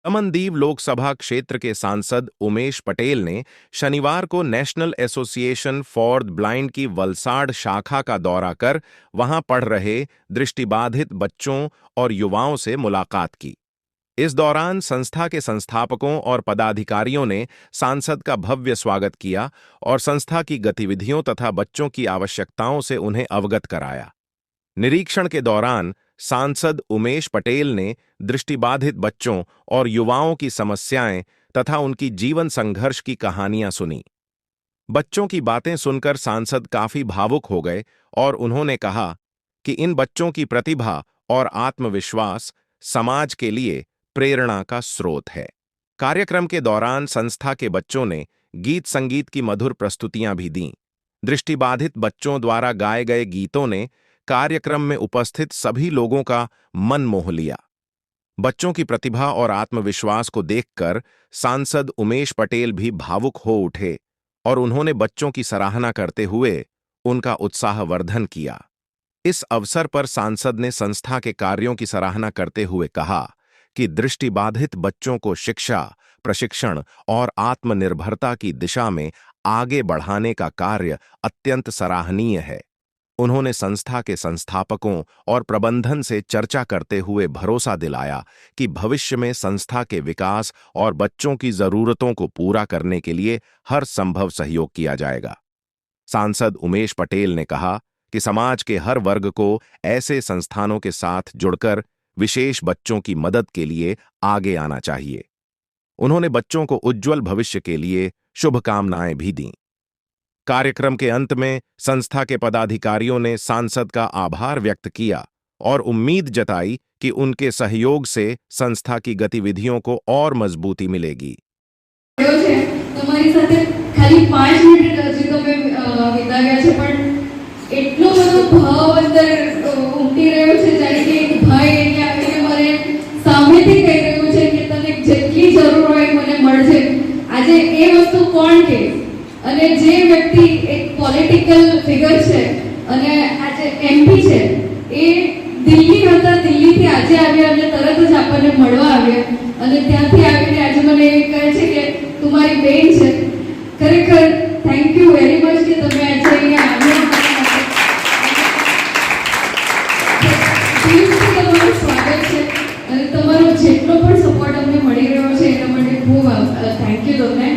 दमनदीव लोकसभा क्षेत्र के सांसद उमेश पटेल ने शनिवार को national association for the blind की वलसाड शाखा का दौरा कर वहां पढ़ रहे दृष्टिबाधित बच्चों और युवाओं से मुलाकात की। इस दौरान संस्था के संस्थापकों और पदाधिकारियों ने सांसद का भव्य स्वागत किया और संस्था की गतिविधियों तथा बच्चों की आवश्यकताओं से उन्हें अवगत कराया। निरीक्षण के दौरान सांसद उमेश पटेल ने दृष्टिबाधित बच्चों और युवाओं की समस्याएं तथा उनकी जीवन संघर्ष की कहानियां सुनी। बच्चों की बातें सुनकर सांसद काफी भावुक हो गए और उन्होंने कहा कि इन बच्चों की प्रतिभा और आत्मविश्वास समाज के लिए प्रेरणा का स्रोत है। कार्यक्रम के दौरान संस्था के बच्चों ने गीत संगीत की मधुर प्रस्तुतियां भी दीं। दृष्टिबाधित बच्चों द्वारा गाए गए गीतों ने कार्यक्रम में उपस्थित सभी लोगों का मन मोह लिया। बच्चों की प्रतिभा और आत्मविश्वास को देखकर सांसद उमेश पटेल भी भावुक हो उठे और उन्होंने बच्चों की सराहना करते हुए उनका उत्साहवर्धन किया। इस अवसर पर सांसद ने संस्था के कार्यों की सराहना करते हुए कहा कि दृष्टिबाधित बच्चों को शिक्षा, प्रशिक्षण और आत्मनिर्भरता की दिशा में आगे बढ़ाने का कार्य अत्यंत सराहनीय है। उन्होंने संस्था के संस्थापकों और प्रबंधन से चर्चा करते हुए भरोसा दिलाया कि भविष्य में संस्था के विकास और बच्चों की जरूरतों को पूरा करने के लिए हर संभव सहयोग किया जाएगा। सांसद उमेश पटेल ने कहा कि समाज के हर वर्ग को ऐसे संस्थानों के साथ जुड़कर विशेष बच्चों की मदद के लिए आगे आना चाहिए। उन्होंने बच्चों को उज्जवल भविष्य के लिए शुभकामनाएं भी दीं। कार्यक्रम के अंत में संस्था के पदाधिकारियों ने सांसद का आभार व्यक्त किया और उम्मीद जताई कि उनके सहयोग से संस्था की गतिविधियों को और मजबूती मिलेगी। તમારી સાથે ખાલી 5 મિનિટ હજી તો મેં વિતા ગયા છે પણ એટલો બધો ભાવ અંદર ઉમટી રહ્યો છે જાણે કે એક ભાઈ અહીંયા આવીને મને સામેથી કહી રહ્યું છે કે તને જેટલી જરૂર હોય મને મળશે। આજે એ વસ્તુ કોણ કહે અને જે વ્યક્તિ એક પોલિટિકલ ફિગર છે અને આજે એમપી છે એ દિલ્હી હતા, દિલ્હીથી આજે આવ્યા અને તરત જ આપણને મળવા આવ્યા અને ત્યાંથી આવીને આજે મને એ કહે છે કે તું મારી બેન છે। ખરેખર થેન્ક યુ વેરી મચ કે તમે આજે અહીંયા આવ્યા। દિલથી તમારું સ્વાગત છે અને તમારો જેટલો પણ સપોર્ટ અમને મળી રહ્યો છે એના માટે ખૂબ થેન્ક યુ તમને।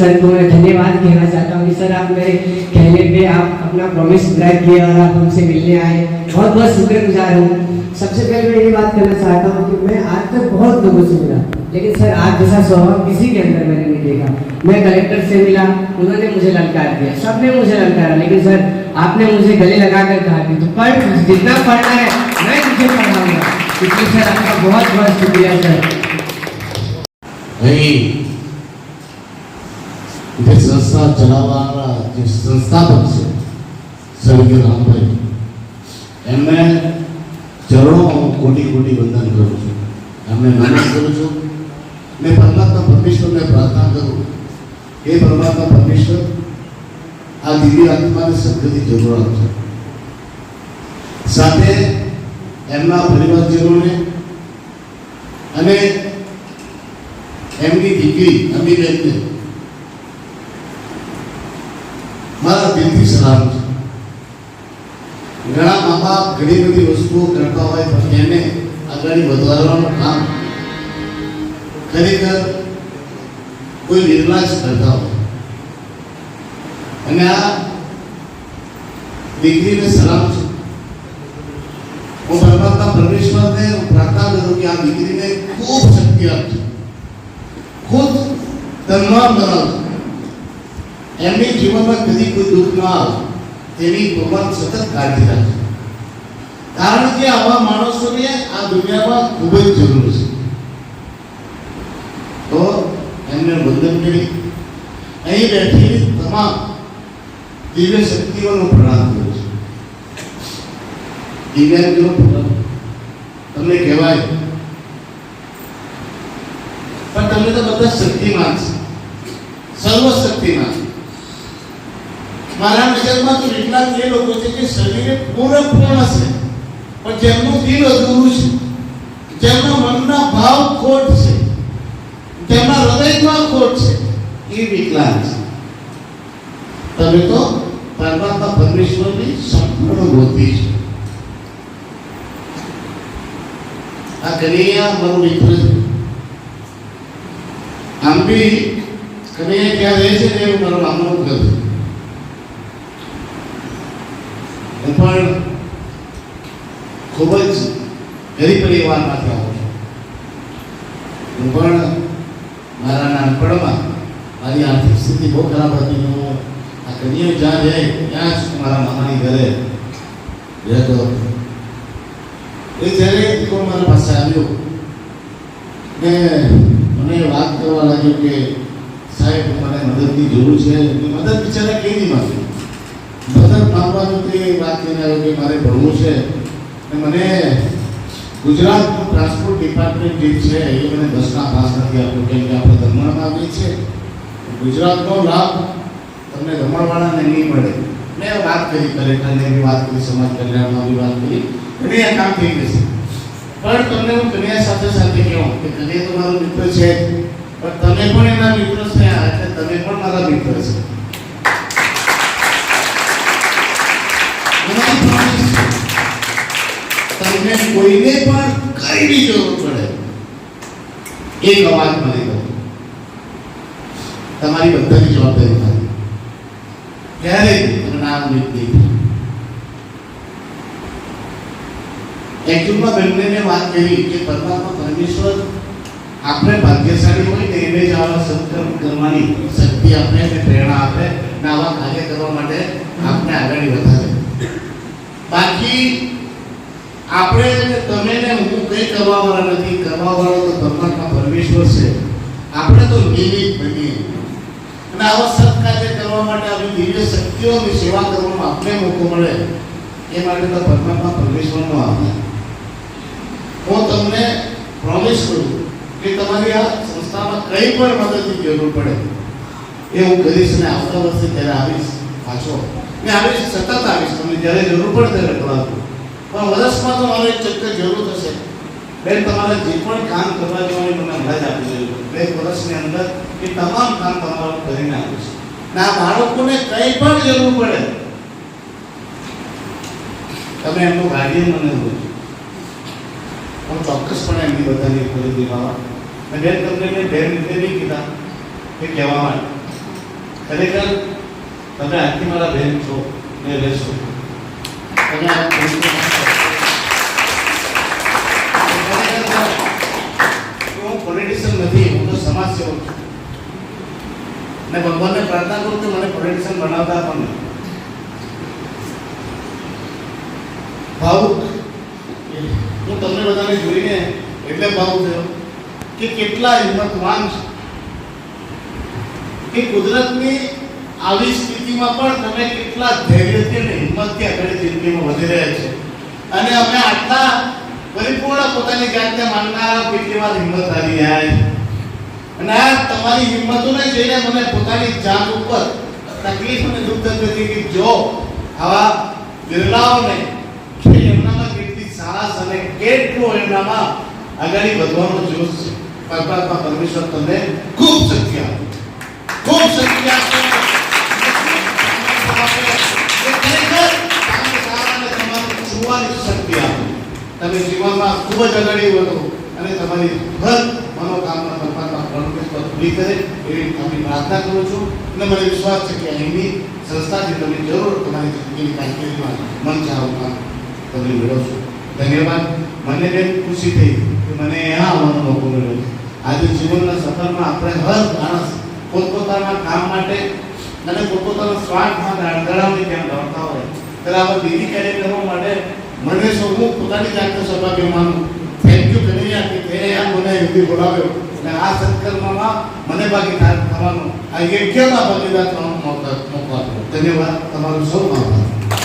सर को मैं धन्यवाद कहना चाहता हूँ कि सर आप मेरे कहने पे आप अपना प्रॉमिस पूरा किया और आप हमसे मिलने आए, बहुत बहुत शुक्रगुजार हूँ। सबसे पहले मैं ये बात करना चाहता हूँ कि मैं आज तक बहुत लोगों से मिला लेकिन सर आज जैसा स्वभाव किसी के अंदर मैंने नहीं देखा। मैं कलेक्टर से मिला, उन्होंने मुझे ललकार दिया, सबने मुझे ललकारा, लेकिन सर आपने मुझे गले लगा कर कहा कि तू पढ़, जितना पढ़ना है मैं तुझे पढ़ाऊंगा। इसलिए सर आपका बहुत बहुत शुक्रिया सर। જે સંસ્થા ચલાવવાના જે સંસ્થાપક છે સ્વર્ગીય રામભાઈ, એમને ચરણો કોટી કોટી વંદન કરું છું, એમને નમન કરું છું। મેં પરમાત્મા પરમેશ્વરને પ્રાર્થના કરું કે પરમાત્મા પરમેશ્વર આ દિવ્ય આત્માને સદગતિ જરૂર આપશે, સાથે એમના પરિવારજનોને અને એમની દીકરી અમીબેનને મારા દિલથી સલામ છે। ઘણા મા બાપ ઘણી બધી વસ્તુઓ કરતા હોય પણ એને આગળ વધારવાનું કામ ખરેખર કોઈ નિર્લાજ કરતા હોય અને આ દીકરીને સલામ છે। હું પરમાત્મા પરમેશ્વરને પ્રાર્થના કરું કે આ દીકરીને ખૂબ શક્તિ આપશે, ખુદ તન્માન બનાવશે, એમની જીવનમાં કદી કોઈ દુઃખ ન આવે તેની ભગવાન સતત કાળજી રાખે, કારણ કે આવા માણસોને આ દુનિયામાં ખૂબ જ જરૂર છે। તો એમને વંદન કરી અહીં બેઠેલી તમામ દિવ્ય શક્તિઓનો પ્રણામ કરું છું। દિવ્યાંગનો તમને કહેવાય પણ તમને તો બધા શક્તિમાન છે, સર્વશક્તિમાન। મારા નજરમાં તો વિકલાંગ એ લોકો છે કે શરીરે પૂર્ણ છે પણ જેમનું દિલ અધૂરું છે, જેમના મનના ભાવ ખોટ છે, તેમના હૃદયમાં ખોટ છે, એ વિકલાંગ છે. તમે તો પરમાત્મા પરમેશ્વરની સંપૂર્ણ બુદ્ધિ છે. આ કનૈયા મારો મિત્ર છે. આમ બી કનૈયા ક્યાં રહે છે ને એવું મારો મામલો કરે છે. હું પણ ખૂબ જ ગરીબ પરિવારમાંથી આવું છું. હું પણ મારા નાનપણમાં મારી આર્થિક સ્થિતિ બહુ ખરાબ હતી. હું આ કનૈયા જ્યાં જાય ત્યાં જ મારા મામાની ઘરે રહેતો હતો. એ જ્યારે દીકરો મારા પાસે આવ્યો ને મને વાત કરવા લાગ્યો કે સાહેબ મને મદદની જરૂર છે. મદદ બિચારા કેવી માંગી, મદદ માંગવાનું તે વાત કરીને આવ્યો કે મારે ભણવું છે ને મને ગુજરાતનું ટ્રાન્સપોર્ટ ડિપાર્ટમેન્ટ જે છે એ મને 10ના પાસ નથી આપ્યો, કેમ કે આપણે દમણમાં આવીએ છીએ. ગુજરાતનો લાભ તમને દમણવાળાને નહીં મળે. મેં વાત કરી, કલેક્ટરને બી વાત કરી, સમાજ કલ્યાણમાં બી વાત કરી, અને આ કામ થઈ જશે. પણ તમને હું કન્યા સાથે સાથે કહું કે કન્યા તો મારો મિત્ર છે, પણ તમે પણ એના મિત્ર છે, એટલે તમે પણ મારા મિત્ર છે. તમને કોઈને પણ કઈ બી જરૂર પડે એક અવાજ મને દો, તમારી બધાની જવાબદારી થાય. ક્યારેય તમે નામ નહીં. એકચુઅલમાં બંને મેં વાત કરી કે પરમાત્મા પરમેશ્વર આપણે ભાગ્યશાળી હોય ને એને જ આવા સત્કર્મ કરવાની શક્તિ આપે અને પ્રેરણા આપે ને આવા કાર્ય કરવા માટે આપણે આગળ વધારે. બાકી આપણે તમે ને હું કંઈ કરવા વાળા નથી. કરવા વાળો તો પરમાત્મા પરમેશ્વર છે. આપણે તો નિમિત્ત બનીએ અને આવા સત્કાર્ય કરવા માટે આવી દિવ્ય શક્તિઓની સેવા કરવાનો આપણે મોકો મળે એ માટે તો પરમાત્મા પરમેશ્વરનો આભાર. હું તમને પ્રોમિસ કરું કે તમારી આ સંસ્થામાં કંઈ પણ મદદની જરૂર પડે એ હું કરીશ ને આવતા વર્ષે ત્યારે આવીશ પાછો ને આવીશ, સતત આવીશ. તમને જ્યારે જરૂર પડે ત્યારે કરાવું. પણ વર્ષમાં તો મારે એક ચક્કર જરૂર થશે. બેન તમારે જે પણ કામ કરવા જવાનું તમને હમણાં જ આપી દેજો. 2 વર્ષની અંદર એ તમામ કામ તમારું કરીને આપીશ. ને આ બાળકોને કંઈ પણ જરૂર પડે તમે એમનું ગાર્ડિયન મને હોય, હું ચોક્કસપણે એમની બધાની ખરીદીમાં. અને બેન તમને મેં બેન રીતે નહીં કીધા એ કહેવા માટે. ખરેખર તમે આજથી મારા બેન છો ને રહેશો. તમે આ હું પોલિટિશિયન નથી, હું તો સમાજ સેવક છું. ને ભગવાનને પ્રાર્થના કરું કે મને પોલિટિશિયન બનાવતા પણ નહીં. ભાવુક હું તમને બધાને જોઈને એટલે ભાવુક થયો કે કેટલા હિંમતવાન છે કે કુદરતની આવી સ્થિતિમાં પણ તમે કેટલા ધૈર્યથી અને હિંમતથી આગળ જિંદગીમાં વધી રહ્યા છે. અને અમે આટલા પરિપૂર્ણ પોતાની જાતને માનનારા કેટલી વાર હિંમત હારી રહ્યા છે. અને આ તમારી હિંમતોને જોઈને મને પોતાની જાત ઉપર તકલીફ અને દુઃખ થતી કે જો આવા બિરલાઓને એમનામાં કેટલી સાહસ અને કેટલું એમનામાં આગળ વધવાનો જોશ છે. પરમાત્મા પરમેશ્વર તમને ખૂબ શક્તિ આપે, ખૂબ શક્તિ આપે. તમે જીવનમાં ખૂબ જ આગળ વધો અને તમારી હર મનોકામના પરમાત્મા પરમેશ્વર પૂરી કરે એવી આપણી પ્રાર્થના કરું છું. અને મને વિશ્વાસ છે કે અહીંની સંસ્થાથી તમે જરૂર તમારી જિંદગીની કામગીરીમાં મન ચાહું કામ તમે મેળવશો. ધન્યવાદ. મને બેન ખુશી થઈ કે મને અહીંયા આવવાનો મોકો મળ્યો છે. આજે જીવનના સફરમાં આપણે હર માણસ પોતપોતાના કામ માટે અને પોતપોતાના સ્વાર્થ માટે અણગણાવની ત્યાં દોડતા હોય ત્યારે આવા દિલી કાર્યક્રમો માટે મને હું પોતાની જાતને સૌભાગ્ય માનું. થેન્ક યુ કનૈયા કે તે મને હિન્દી બોલાવ્યો અને આ સત્કર્મમાં મને ભાગીદાર થવાનો, આ યજ્ઞમાં ભાગીદાર થવાનો મોકો આપ્યો. ધન્યવાદ. તમારું સૌ આભાર.